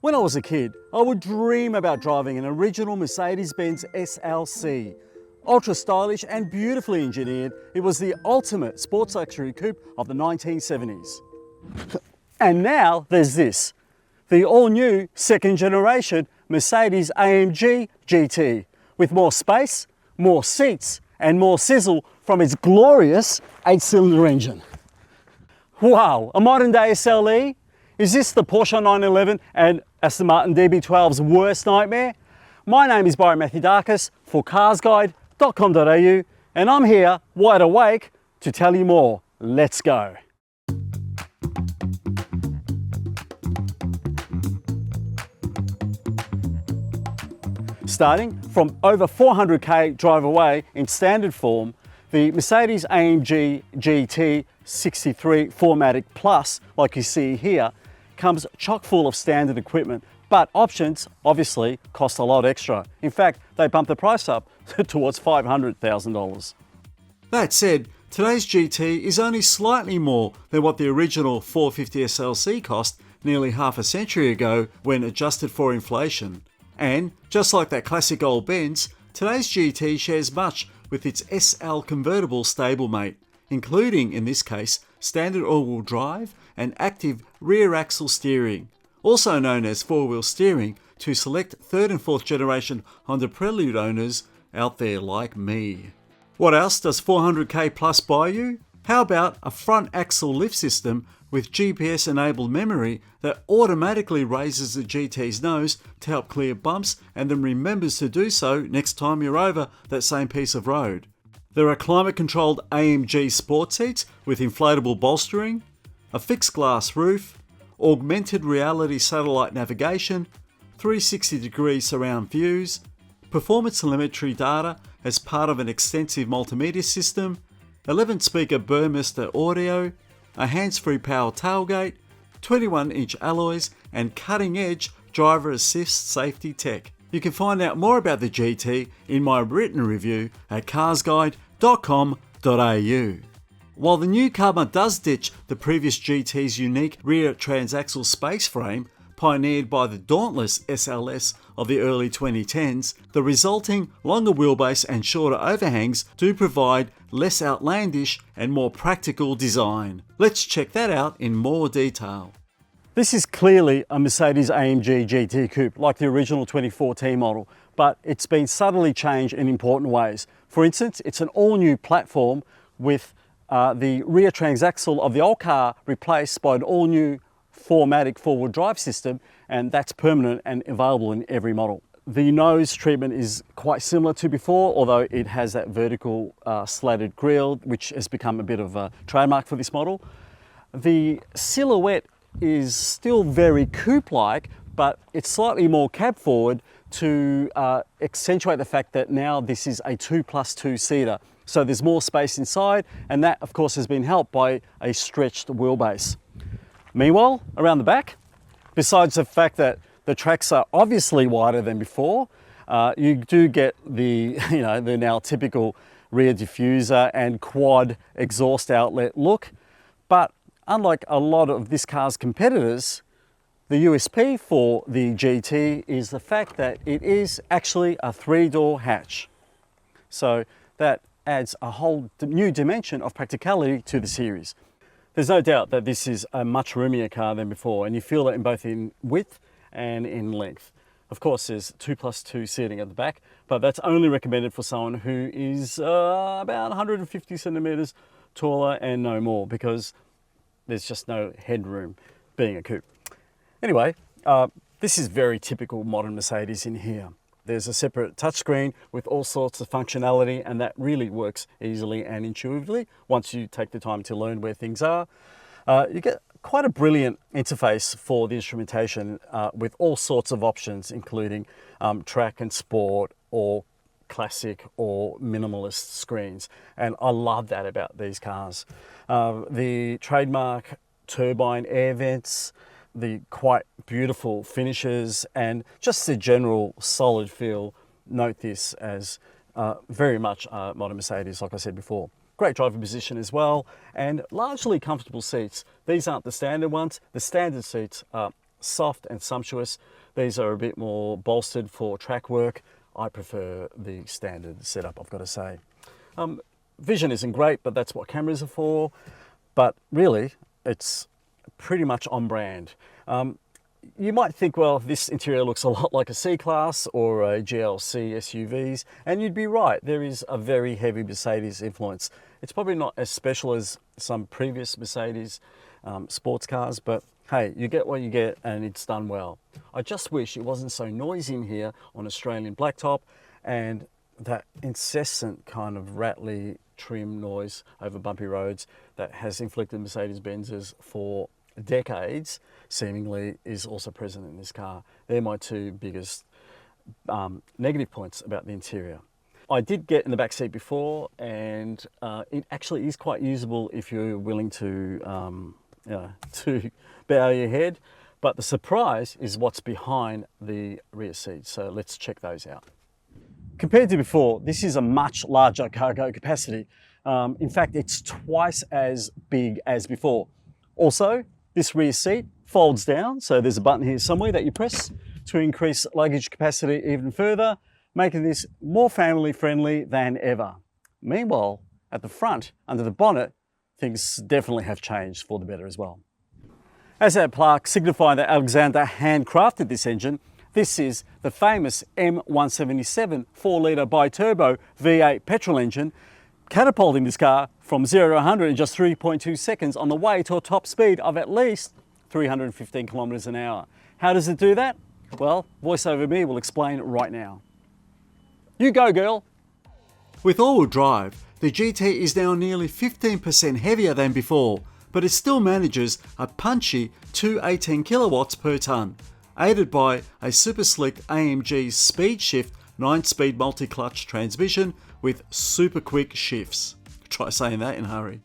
When I was a kid, I would dream about driving an original Mercedes-Benz SLC. Ultra stylish and beautifully engineered, it was the ultimate sports luxury coupe of the 1970s. And now there's this, the all-new second generation Mercedes-AMG GT, with more space, more seats, and more sizzle from its glorious 8-cylinder engine. Wow, a modern day SLE? Is this the Porsche 911 and Aston Martin DB12's worst nightmare? My name is Byron Mathioudakis for CarsGuide.com.au, and I'm here, wide awake, to tell you more. Let's go. Starting from over 400k drive away in standard form, the Mercedes-AMG GT63 4MATIC Plus, like you see here, comes chock full of standard equipment, but options obviously cost a lot extra. In fact, they bump the price up towards $500,000. That said, today's GT is only slightly more than what the original 450 SLC cost nearly half a century ago when adjusted for inflation. And just like that classic old Benz, today's GT shares much with its SL convertible stablemate, including, in this case, standard all-wheel drive and active rear axle steering, also known as four-wheel steering to select third and fourth generation Honda Prelude owners out there like me. What else does 400k plus buy you? How about a front axle lift system with GPS enabled memory that automatically raises the GT's nose to help clear bumps and then remembers to do so next time you're over that same piece of road? There are climate controlled AMG sport seats with inflatable bolstering, a fixed glass roof, augmented reality satellite navigation, 360-degree surround views, performance telemetry data as part of an extensive multimedia system, 11-speaker Burmester audio, a hands-free power tailgate, 21-inch alloys, and cutting-edge driver assist safety tech. You can find out more about the GT in my written review at carsguide.com.au. While the new Coupe does ditch the previous GT's unique rear transaxle space frame, pioneered by the dauntless SLS of the early 2010s, the resulting longer wheelbase and shorter overhangs do provide less outlandish and more practical design. Let's check that out in more detail. This is clearly a Mercedes-AMG GT Coupe, like the original 2014 model, but it's been subtly changed in important ways. For instance, it's an all-new platform with the rear transaxle of the old car replaced by an all-new 4MATIC four-wheel drive system, and that's permanent and available in every model. The nose treatment is quite similar to before, although it has that vertical slatted grille, which has become a bit of a trademark for this model. The silhouette is still very coupe-like, but it's slightly more cab-forward to accentuate the fact that now this is a 2+2 seater. So there's more space inside, and that of course has been helped by a stretched wheelbase. Meanwhile, around the back, besides the fact that the tracks are obviously wider than before, you do get the, the now typical rear diffuser and quad exhaust outlet look. But unlike a lot of this car's competitors, the USP for the GT is the fact that it is actually a 3-door hatch. So that adds a whole new dimension of practicality to the series. There's no doubt that this is a much roomier car than before, and you feel it in both in width and in length. Of course, there's 2+2 seating at the back, but that's only recommended for someone who is about 150 centimeters taller and no more, because there's just no headroom being a coupe. Anyway, this is very typical modern Mercedes in here. There's a separate touchscreen with all sorts of functionality, and that really works easily and intuitively once you take the time to learn where things are. You get quite a brilliant interface for the instrumentation with all sorts of options, including track and sport or classic or minimalist screens. And I love that about these cars. The trademark turbine air vents, the quite beautiful finishes, and just the general solid feel. Note this as very much modern Mercedes, like I said before. Great driver position as well, and largely comfortable seats. These aren't the standard ones. The standard seats are soft and sumptuous. These are a bit more bolstered for track work. I prefer the standard setup, I've got to say. Vision isn't great, but that's what cameras are for. But really, it's pretty much on brand. You might think, well, this interior looks a lot like a C-Class or a GLC SUVs, and you'd be right. There is a very heavy Mercedes influence. It's probably not as special as some previous Mercedes sports cars, but hey, you get what you get, and it's done well. I just wish it wasn't so noisy in here on Australian blacktop, and that incessant kind of rattly trim noise over bumpy roads that has inflicted Mercedes-Benzes for decades, seemingly, is also present in this car. They're my two biggest negative points about the interior. I did get in the back seat before, and it actually is quite usable if you're willing to bow your head. But the surprise is what's behind the rear seats. So let's check those out. Compared to before, this is a much larger cargo capacity. In fact, it's twice as big as before. Also, this rear seat folds down, so there's a button here somewhere that you press to increase luggage capacity even further, making this more family friendly than ever. Meanwhile, at the front, under the bonnet, things definitely have changed for the better as well. As that plaque signifying that Alexander handcrafted this engine, this is the famous M177 4-litre bi-turbo V8 petrol engine, catapulting this car from 0 to 100 in just 3.2 seconds on the way to a top speed of at least 315 kilometers an hour. How does it do that? Well, voiceover me will explain right now. You go, girl. With all-wheel drive, the GT is now nearly 15% heavier than before, but it still manages a punchy 218 kilowatts per tonne, aided by a super slick AMG Speed Shift 9-speed multi-clutch transmission with super quick shifts. Try saying that in a hurry.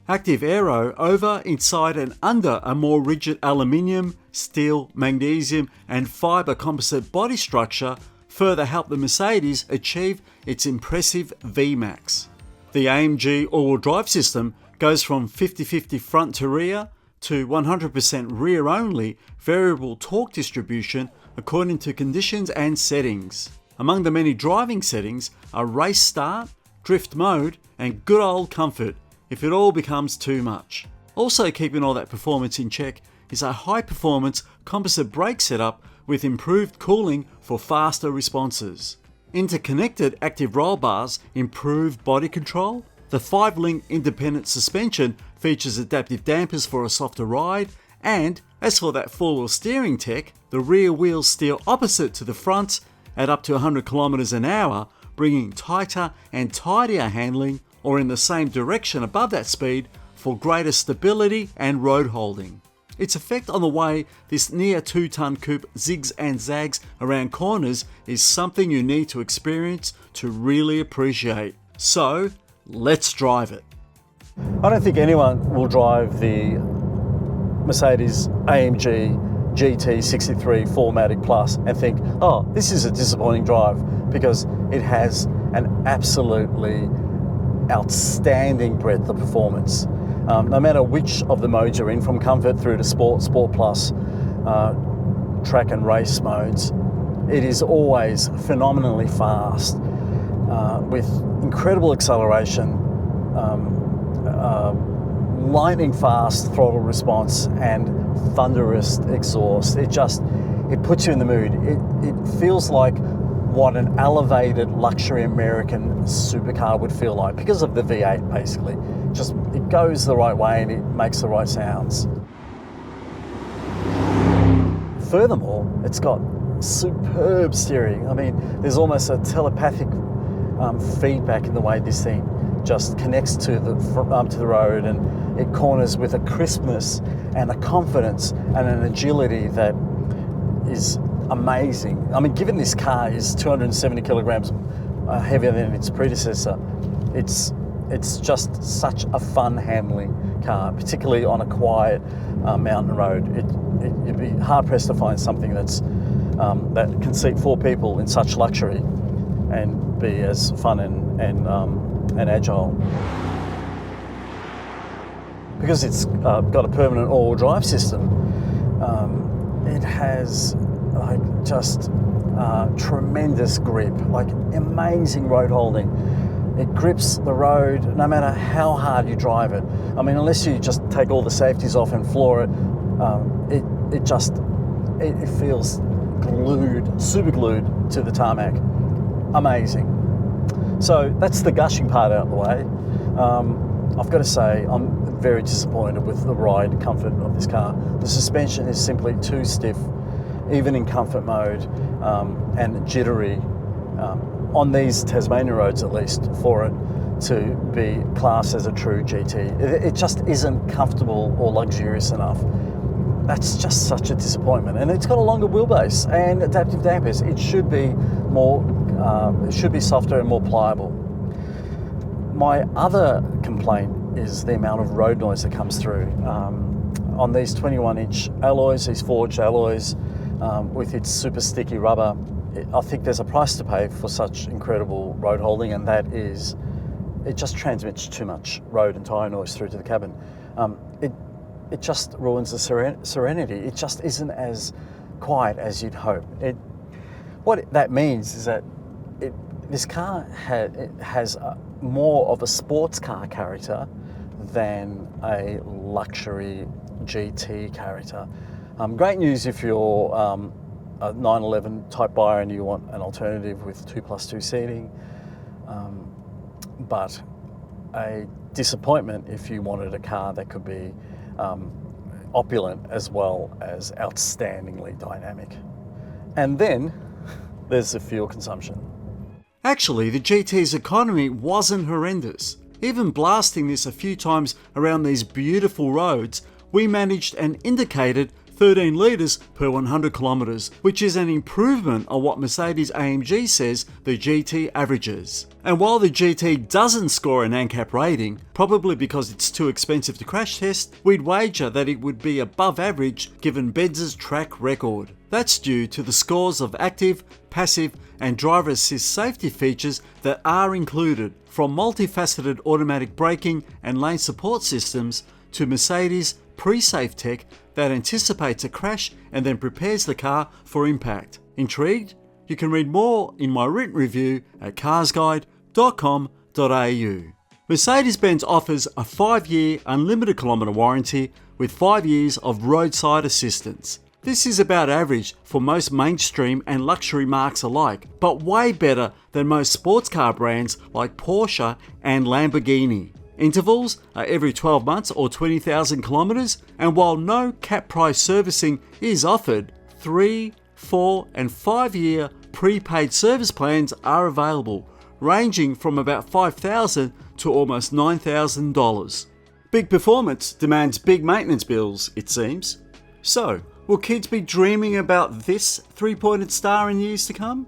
Active aero over, inside and under a more rigid aluminium, steel, magnesium and fibre composite body structure further help the Mercedes achieve its impressive VMAX. The AMG all-wheel drive system goes from 50-50 front to rear to 100% rear-only variable torque distribution according to conditions and settings. Among the many driving settings are race start, drift mode and good old comfort if it all becomes too much. Also keeping all that performance in check is a high-performance composite brake setup with improved cooling for faster responses. Interconnected active roll bars improve body control. The 5-link independent suspension features adaptive dampers for a softer ride, and as for that 4-wheel steering tech, the rear wheels steer opposite to the front at up to 100 kilometers an hour, bringing tighter and tidier handling, or in the same direction above that speed for greater stability and road holding. Its effect on the way this near 2-ton coupe zigs and zags around corners is something you need to experience to really appreciate. So, let's drive it. I don't think anyone will drive the Mercedes-AMG GT63 4MATIC Plus and think, oh, this is a disappointing drive, because it has an absolutely outstanding breadth of performance. No matter which of the modes you're in, from comfort through to sport, sport plus, track and race modes, it is always phenomenally fast, with incredible acceleration, lightning fast throttle response and thunderous exhaust. It puts you in the mood. It feels like what an elevated luxury American supercar would feel like, because of the V8 basically. It goes the right way and it makes the right sounds. Furthermore, it's got superb steering. I mean, there's almost a telepathic feedback in the way this thing just connects to the road, and it corners with a crispness and a confidence and an agility that is amazing. I mean, given this car is 270 kilograms heavier than its predecessor, it's just such a fun handling car, particularly on a quiet mountain road. You'd be hard pressed to find something that can seat 4 people in such luxury and be as fun and agile. Because it's got a permanent all-wheel drive system, it has like just tremendous grip, like amazing road holding. It grips the road no matter how hard you drive it. I mean, unless you just take all the safeties off and floor it, it feels glued, super glued to the tarmac. Amazing. So that's the gushing part out of the way. I've got to say, I'm very disappointed with the ride comfort of this car. The suspension is simply too stiff, even in comfort mode, and jittery, on these Tasmanian roads at least, for it to be classed as a true GT. It just isn't comfortable or luxurious enough. That's just such a disappointment. And it's got a longer wheelbase and adaptive dampers. It should be more, it should be softer and more pliable. My other complaint is the amount of road noise that comes through. On these 21-inch alloys, these forged alloys, with its super sticky rubber, I think there's a price to pay for such incredible road holding, and that is, it just transmits too much road and tyre noise through to the cabin. It just ruins the serenity. It just isn't as quiet as you'd hope. What that means is that this car has more of a sports car character than a luxury GT character. Great news if you're a 911 type buyer and you want an alternative with 2+2 seating, but a disappointment if you wanted a car that could be opulent as well as outstandingly dynamic. And then there's the fuel consumption. Actually, the GT's economy wasn't horrendous. Even blasting this a few times around these beautiful roads, we managed an indicated 13 litres per 100 kilometres, which is an improvement on what Mercedes-AMG says the GT averages. And while the GT doesn't score an ANCAP rating, probably because it's too expensive to crash test, we'd wager that it would be above average given Benz's track record. That's due to the scores of active, passive and driver assist safety features that are included, from multifaceted automatic braking and lane support systems to Mercedes pre-safe tech that anticipates a crash and then prepares the car for impact. Intrigued? You can read more in my written review at carsguide.com.au. Mercedes-Benz offers a 5-year unlimited kilometre warranty with 5 years of roadside assistance. This is about average for most mainstream and luxury marques alike, but way better than most sports car brands like Porsche and Lamborghini. Intervals are every 12 months or 20,000 kilometres, and while no cap price servicing is offered, 3, 4 and 5 year prepaid service plans are available, ranging from about $5,000 to almost $9,000. Big performance demands big maintenance bills, it seems. So, will kids be dreaming about this three-pointed star in years to come?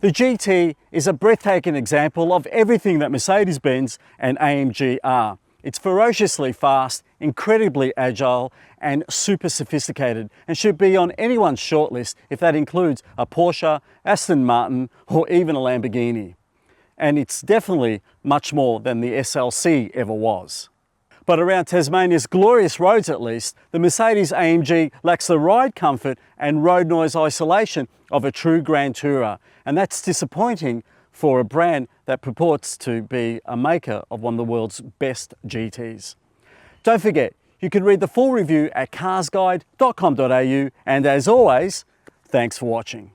The GT is a breathtaking example of everything that Mercedes-Benz and AMG are. It's ferociously fast, incredibly agile, and super sophisticated, and should be on anyone's shortlist if that includes a Porsche, Aston Martin, or even a Lamborghini. And it's definitely much more than the SLC ever was. But around Tasmania's glorious roads at least, the Mercedes-AMG lacks the ride comfort and road noise isolation of a true Grand Tourer. And that's disappointing for a brand that purports to be a maker of one of the world's best GTs. Don't forget, you can read the full review at carsguide.com.au, and as always, thanks for watching.